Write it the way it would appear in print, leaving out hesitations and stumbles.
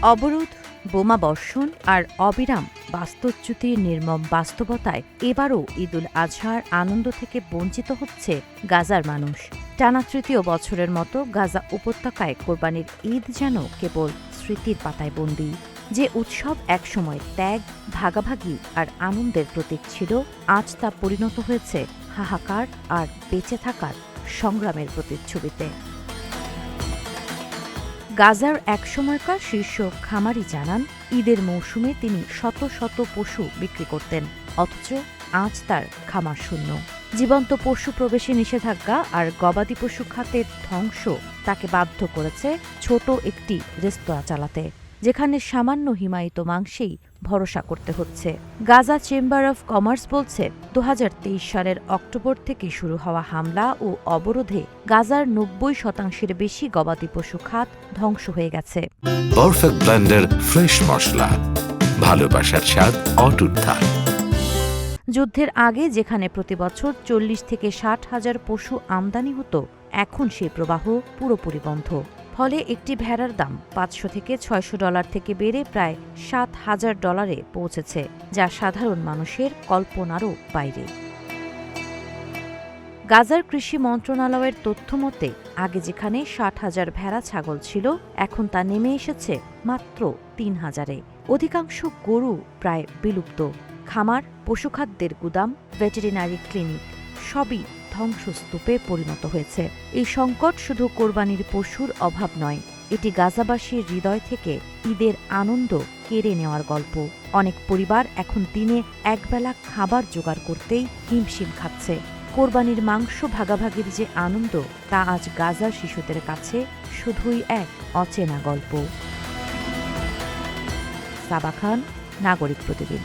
অবরোধ, বোমাবর্ষণ আর অবিরাম বাস্তুচ্যুতির নির্মম বাস্তবতায় এবারও ঈদুল আজহার আনন্দ থেকে বঞ্চিত হচ্ছে গাজার মানুষ। টানা তৃতীয় বছরের মতো গাজা উপত্যকায় কোরবানির ঈদ যেন কেবল স্মৃতির পাতায় বন্দী। যে উৎসব একসময় ত্যাগ, ভাগাভাগি আর আনন্দের প্রতীক ছিল, আজ তা পরিণত হয়েছে হাহাকার আর বেঁচে থাকার সংগ্রামের প্রতিচ্ছবিতে। গাজার একসময়কার শীর্ষ খামারি জানান, ঈদের মৌসুমে তিনি শত শত পশু বিক্রি করতেন, অথচ আজ তার খামার শূন্য। জীবন্ত পশু প্রবেশে নিষেধাজ্ঞা আর গবাদি পশু খাতের ধ্বংস তাকে বাধ্য করেছে ছোট একটি রেস্তোরাঁ চালাতে, যেখানে সামান্য হিমায়িত মাংসেই ভরসা করতে হচ্ছে। গাজা চেম্বার অব কমার্স বলছে, ২০২৩ সালের অক্টোবর থেকে শুরু হওয়া হামলা ও অবরোধে গাজার ৯০% বেশি গবাদি পশু খাত ধ্বংস হয়ে গেছে। পারফেক্ট ব্লেন্ডার ফ্রেশ মশলা, ভালোবাসার স্বাদ অটুট থাক। যুদ্ধের আগে যেখানে প্রতিবছর ৪০ থেকে ৬০ হাজার পশু আমদানি হতো, এখন সেই প্রবাহ পুরোপুরি বন্ধ। ফলে একটি ভেড়ার দাম $৫০০ থেকে $৬০০ থেকে বেড়ে প্রায় $৭,০০০ পৌঁছেছে, যা সাধারণ মানুষের কল্পনারও বাইরে। গাজার কৃষি মন্ত্রণালয়ের তথ্য মতে, আগে যেখানে ৬০,০০০ ভেড়া ছাগল ছিল, এখন তা নেমে এসেছে মাত্র ৩,০০০-এ। অধিকাংশ গরু প্রায় বিলুপ্ত। খামার, পশুখাদ্যের গুদাম, ভেটেরিনারি ক্লিনিক সবই ধ্বংসস্তূপে পরিণত হয়েছে। এই সংকট শুধু কোরবানির পশুর অভাব নয়, এটি গাজাবাসীর হৃদয় থেকে ঈদের আনন্দ কেড়ে নেওয়ার গল্প। অনেক পরিবার এখন দিনে একবেলা খাবার জোগাড় করতেই হিমশিম খাচ্ছে। কোরবানির মাংস ভাগাভাগির যে আনন্দ, তা আজ গাজার শিশুদের কাছে শুধুই এক অচেনা গল্প। সাবা খান, নাগরিক প্রতিদিন।